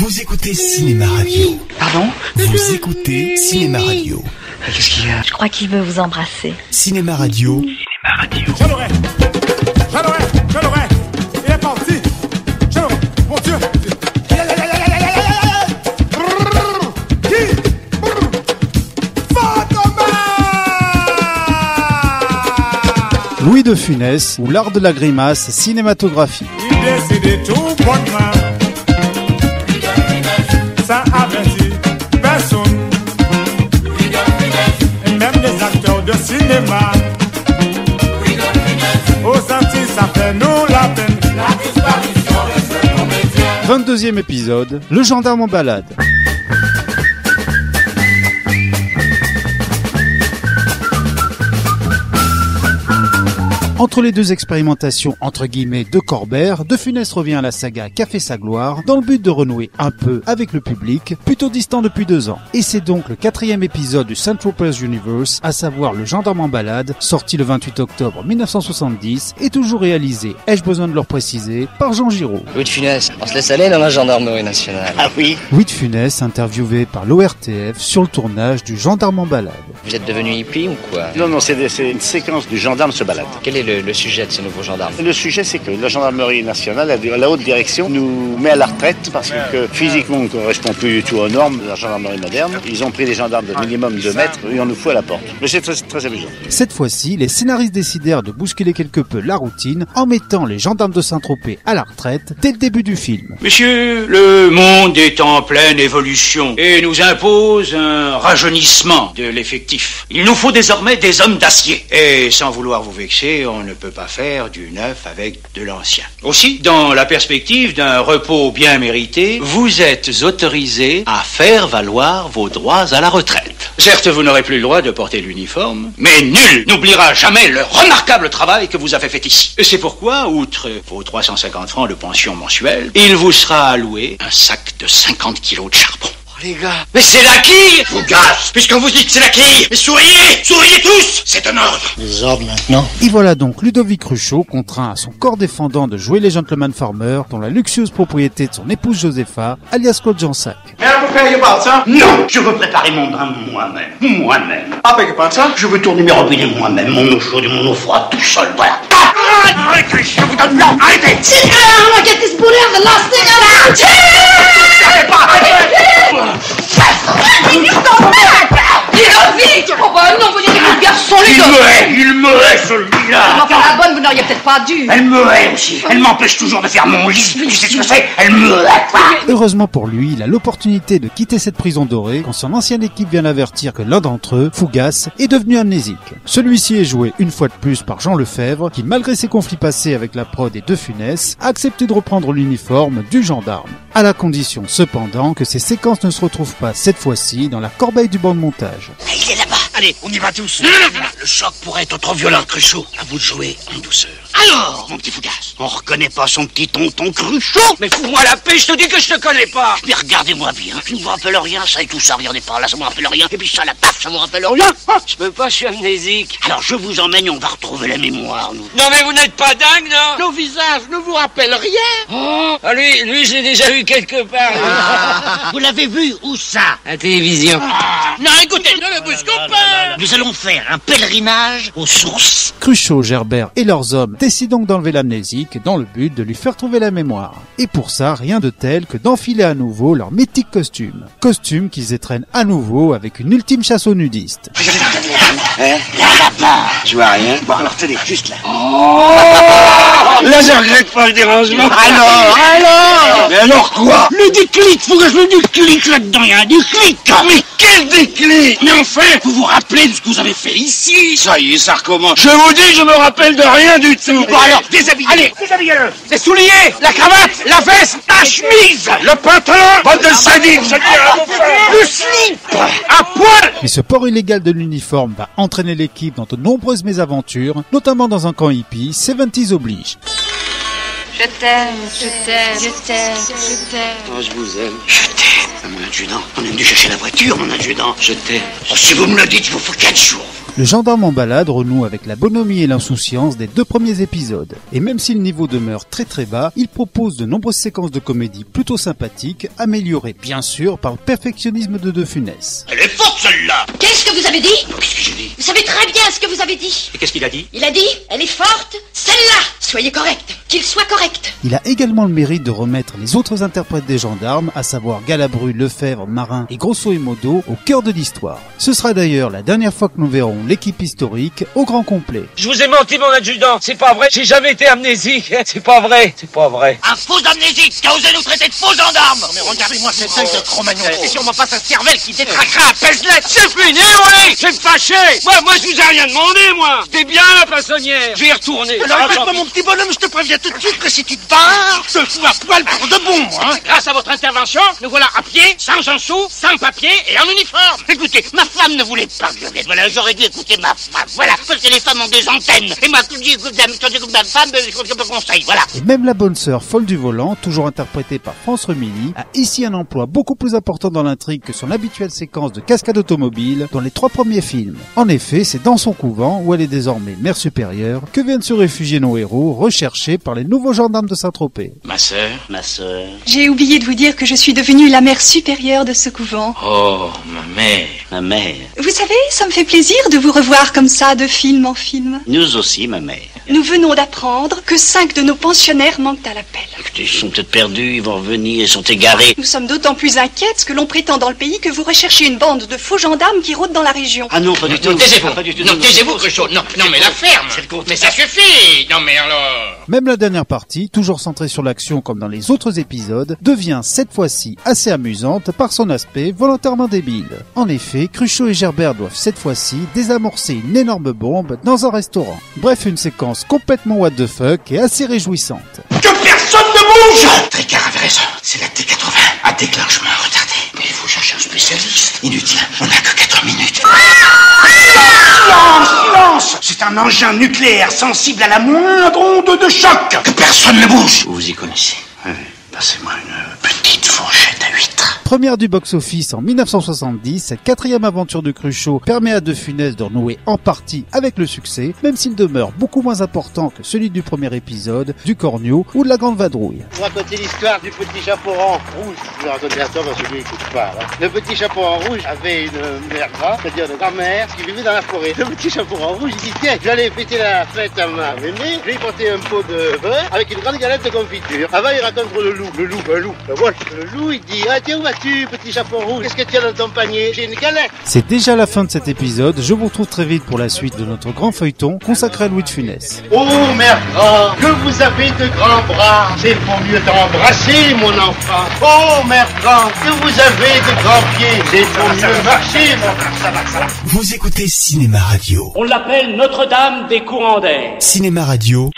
Vous écoutez Cinéma Radio. Pardon? Vous écoutez Cinéma Radio. Qu'est-ce qu'il y a? Je crois qu'il veut vous embrasser. Cinéma Radio. Cinéma Radio. Je l'aurai. Il est parti. Je l'aurai. Mon Dieu. Louis de Funès ou l'art de la grimace cinématographique. Il décide tout bonnement. Ça avertit personne. Et même les acteurs de cinéma. Aux Antilles, ça fait nous la peine. La disparition de ce comédien. 22e épisode, le gendarme en balade. Entre les deux expérimentations entre guillemets de Corbert, De Funès revient à la saga Qu'a fait sa gloire dans le but de renouer un peu avec le public, plutôt distant depuis 2 ans. Et c'est donc le 4e épisode du Saint-Tropez Universe, à savoir Le gendarme en balade, sorti le 28 octobre 1970 et toujours réalisé, ai-je besoin de le préciser, par Jean Giraud. Louis de Funès, on se laisse aller dans la gendarmerie nationale. Ah oui? Louis de Funès, interviewé par l'ORTF sur le tournage du gendarme en balade. Vous êtes devenu hippie ou quoi? Non, c'est une séquence du gendarme se balade. Quel est le sujet de ce nouveau gendarme? Le sujet, c'est que la gendarmerie nationale, la haute direction, nous met à la retraite parce que physiquement, on ne correspond plus du tout aux normes de la gendarmerie moderne. Ils ont pris des gendarmes de minimum 2 mètres et on nous fout à la porte. Mais c'est très, très amusant. Cette fois-ci, les scénaristes décidèrent de bousculer quelque peu la routine en mettant les gendarmes de Saint-Tropez à la retraite dès le début du film. Monsieur, le monde est en pleine évolution et nous impose un rajeunissement de l'effectif. Il nous faut désormais des hommes d'acier. Et sans vouloir vous vexer, on ne peut pas faire du neuf avec de l'ancien. Aussi, dans la perspective d'un repos bien mérité, vous êtes autorisé à faire valoir vos droits à la retraite. Certes, vous n'aurez plus le droit de porter l'uniforme, mais nul n'oubliera jamais le remarquable travail que vous avez fait ici. C'est pourquoi, outre vos 350 francs de pension mensuelle, il vous sera alloué un sac de 50 kilos de charbon. Les gars, mais c'est la quille! Fougas! Puisqu'on vous dit que c'est la quille! Mais souriez! Souriez tous! C'est un ordre! Les ordres maintenant. Et voilà donc Ludovic Cruchot contraint à son corps défendant de jouer les gentleman farmers dans la luxueuse propriété de son épouse Josepha, alias Claude Jansac. Mais vous payez pas ça? Non! Je veux préparer mon bain moi-même. Ah, payez pas ça? Je veux tourner mes robinets moi-même, mon eau chaude et mon eau froide tout seul, voilà. Arrêtez, je vous donne là! Arrêtez! Sit down! I'm gonna get this booty out of the last thing out! Arrêtez pas! Ludovic! Oh bah non, vous êtes un garçon, Ludovic! Il me hait, celui-là! Enfin, la bonne, vous n'auriez peut-être pas dû. Elle me hait aussi. Elle m'empêche toujours de faire mon lit. Tu sais ce que c'est? Elle me hait. Heureusement pour lui, il a l'opportunité de quitter cette prison dorée quand son ancienne équipe vient l'avertir que l'un d'entre eux, Fougas, est devenu amnésique. Celui-ci est joué une fois de plus par Jean Lefebvre, qui malgré ses conflits passés avec la prod et De Funès, a accepté de reprendre l'uniforme du gendarme. À la condition cependant que ces séquences ne se retrouvent pas cette fois-ci dans la corbeille du banc de montage. Il est là-bas. Allez, on y va tous. Le choc pourrait être trop violent, Cruchot. À vous de jouer en douceur. Alors, mon petit Fougas, on reconnaît pas son petit tonton Cruchot? Mais fous-moi la paix, je te dis que je te connais pas. Mais regardez-moi bien. Je ne vous rappelle rien, ça et tout ça, regardez par là, ça me rappelle rien. Et puis ça, la paf, ça me rappelle rien. Je peux pas, je suis amnésique. Alors je vous emmène, on va retrouver la mémoire, nous. Non mais vous n'êtes pas dingue, non? Nos visages ne vous rappellent rien. Oh, ah, lui, je l'ai déjà vu quelque part. Vous l'avez vu où ça? À la télévision. Non, écoutez, ne me brusquons pas. Nous allons faire un pèlerinage aux sources. Cruchot, Gerbert et leurs hommes décident donc d'enlever l'amnésique dans le but de lui faire trouver la mémoire. Et pour ça, rien de tel que d'enfiler à nouveau leur mythique costume. Costume qu'ils étreignent à nouveau avec une ultime chasse aux nudistes. Là-bas. Je vois rien. Bon, alors tenez, juste là. Là, je regrette pas le dérangement. Alors Mais alors quoi? Le déclic, faut que je le déclic là-dedans, il y a un déclic. Mais quel déclic? Mais enfin, vous vous rappelez de ce que vous avez fait ici? Ça y est, ça recommence. Je vous dis, je me rappelle de rien du tout. Bon alors, déshabillez. Allez, déshabillez-le. Les souliers, la cravate, la veste, la chemise, le pantalon. Bande de sadiques, je dis à mon frère. Le slip, à poil. Mais ce port illégal de l'uniforme va entraîner l'équipe dans de nombreuses mésaventures, notamment dans un camp hippie, 70s oblige. Je t'aime, je t'aime, je t'aime, je t'aime. Oh, je vous aime. Je t'aime. Mon adjudant, on est venu chercher la voiture, mon adjudant. Je t'aime. Oh, si vous me le dites, il vous faut 4 jours. Le gendarme en balade renoue avec la bonhomie et l'insouciance des 2 premiers épisodes. Et même si le niveau demeure très très bas, il propose de nombreuses séquences de comédie plutôt sympathiques, améliorées bien sûr par le perfectionnisme de De Funès. Elle est forte celle-là. Qu'est-ce que vous avez dit? Qu'est-ce que j'ai dit? Vous savez très bien ce que vous avez dit. Et qu'est-ce qu'il a dit? Il a dit, elle est forte, celle-là. Soyez correct, qu'il soit correct. Il a également le mérite de remettre les autres interprètes des gendarmes, à savoir Galabru, Lefebvre, Marin et grosso modo, au cœur de l'histoire. Ce sera d'ailleurs la dernière fois que nous verrons l'équipe historique au grand complet. Je vous ai menti, mon adjudant, c'est pas vrai, j'ai jamais été amnésique, c'est pas vrai, c'est pas vrai. Un faux amnésique qui a osé nous traiter de faux gendarmes. Mais regardez-moi cet œil de Cro-Magnon. C'est sûrement pas sa cervelle qui détraquera à pèse-lettre. C'est fini, oui, je vais me fâcher. Moi je vous ai rien demandé, moi. C'était bien la façonnière, je vais y retourner. Alors écoute-moi mon petit bonhomme, je te préviens tout de suite que si tu te barres, je te fous à poil pour de bon, hein. Grâce à votre intervention, nous voilà à pied, sans un sou, sans papier et en uniforme. Écoutez, ma femme ne voulait pas que je vienne. Voilà, j'aurais dû écouter ma femme. Voilà, parce que les femmes ont des antennes. Et moi, quand j'écoute ma femme, je me conseille, voilà. Et même la bonne sœur folle du volant, toujours interprétée par France Remilly, a ici un emploi beaucoup plus important dans l'intrigue que son habituelle séquence de cascade automobile dans les 3 premiers films. En effet, c'est dans son couvent, où elle est désormais mère supérieure, que viennent se réfugier nos héros, recherchés par les nouveaux gendarmes de Saint-Tropez. Ma sœur. J'ai oublié de vous dire que je suis devenue la mère supérieure de ce couvent. Oh, ma mère. Vous savez, ça me fait plaisir de vous revoir comme ça, de film en film. Nous aussi, ma mère. Nous venons d'apprendre que 5 de nos pensionnaires manquent à l'appel. Écoutez, ils sont peut-être perdus, ils vont revenir, ils sont égarés. Nous sommes d'autant plus inquiètes que l'on prétend dans le pays que vous recherchez une bande de faux gendarmes qui rôdent dans la région. Ah non, pas du tout. Taisez-vous. Pas du tout. Non, taisez-vous, Cruchot. Non, mais la ferme. Mais ça suffit. Non, mais alors. Même la dernière partie, toujours centrée sur l'action comme dans les autres épisodes, devient cette fois-ci assez amusante par son aspect volontairement débile. En effet, Cruchot et Gerbert doivent cette fois-ci désamorcer une énorme bombe dans un restaurant. Bref, une séquence complètement what the fuck et assez réjouissante. Que personne ne bouge. Tricard avait raison, c'est la T80. À déclenchement retardé. Mais il faut chercher un spécialiste. Inutile, on n'a que 4 minutes. Silence. C'est un engin nucléaire sensible à la moindre onde de choc. Que personne ne bouge. Vous y connaissez. Oui. Passez-moi une petite fourchette à huîtres. Première du box-office en 1970, cette 4e aventure de Cruchot permet à De Funès de renouer en partie avec le succès, même s'il demeure beaucoup moins important que celui du premier épisode, du Cornio ou de la Grande Vadrouille. Vous racontez l'histoire du petit chaperon rouge. Je vais raconter l'histoire parce que lui n'écoute pas. Là. Le petit chaperon rouge avait une mère grasse, c'est-à-dire une grand-mère, qui vivait dans la forêt. Le petit chaperon rouge, il dit tiens, j'allais fêter la fête à ma mémé, je lui ai porté un pot de beurre avec une grande galette de confiture. Avant, il raconte pour le loup. Le loup, il dit ah tiens, où vas-tu, petit chaperon rouge? Qu'est-ce que tu as dans ton panier? J'ai une galette. C'est déjà la fin de cet épisode. Je vous retrouve très vite pour la suite de notre grand feuilleton consacré à Louis de Funès. Oh, mère grand, que vous avez de grands bras. C'est pour mieux t'embrasser, mon enfant. Oh, mère grand, que vous avez de grands pieds. C'est pour mieux marcher, mon frère. Ça va. Vous écoutez Cinéma Radio. On l'appelle Notre-Dame des courants d'air. Cinéma Radio.